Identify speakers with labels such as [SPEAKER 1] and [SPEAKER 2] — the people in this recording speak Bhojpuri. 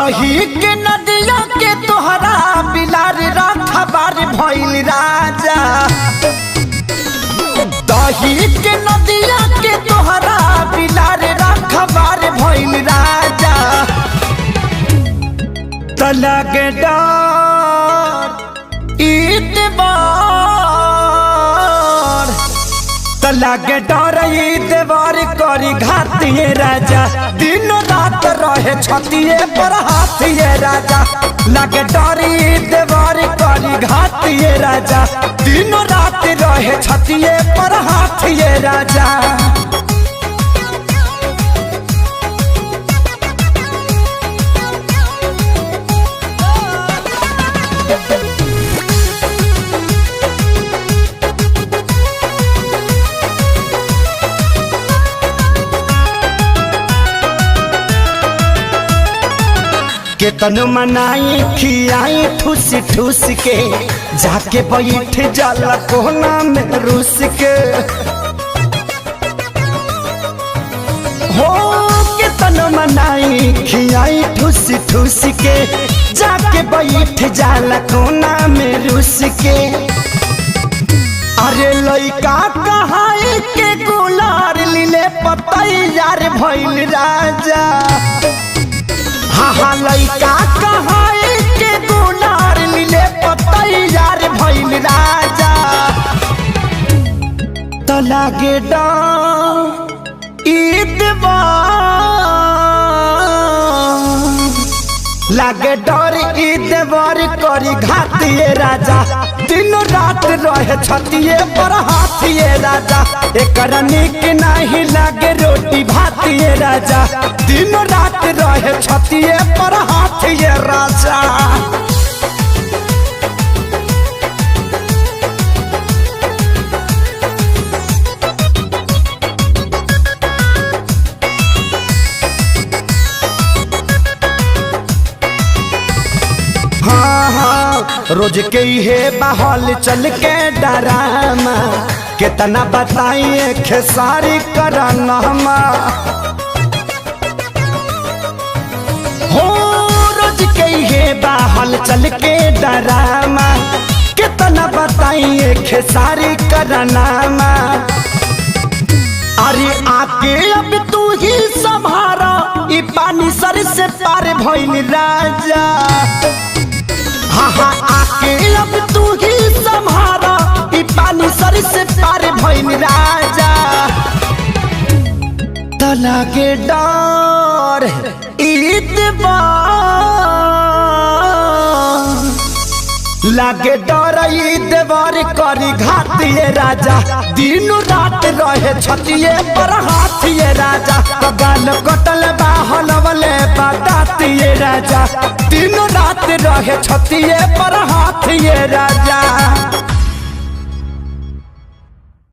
[SPEAKER 1] दही के नदिया के तोहरा बिलार रखबार भइल राजा। दही के नदिया के तोहरा बिलार रखबार भइल राजा। तलगे डर तलगे डर देवर करी घातिए राजा। दिन रात रहे छतिए पर हाथिए राजा। लगे डरी देवर करी घातिए राजा। दिन रात रहे छतिए पर हाथिए राजा। केतन मनाई खियाई ठूस ठूस के जाके बैठ जाला कोना में रूस के। हो केतन मनाई खियाई ठूस ठूस के जाके बैठ जाला कोना में रूस के। अरे लइका कहाई के गुलार लीले पतैयार भइल राजा। हाँ लइका कहाई के गुलार लीले पतैयार भइल राजा। तो लागे लागे डर देवर करी घातिए राजा। दिन रात रहे छतिए पर हाथिए राजा। एकरा निक नहीं लागे रोटी भातिए राजा। दिन रात रहे छतिए पर हाथिए राजा। रोज के हे बहल चल के डरामा कितना बताइए खेसारी कराना। हो रोज के हे बहल चल के डरामा कितना बताइए खेसारी कराना। अरे आके अब तू ही संभारा ई पानी सर से पार भइल राजा। हाँ आके अब तू ही संभारा ई पानी सर से पार भइल राजा। तलगे डर लागे डर देवर करी घातिए राजा। दिन रात रहे छतिए पर हाथिए राजा। गाल कटल बाहल वाले बतातिए राजा। दिन रात रहे छतिए पर हाथिए राजा।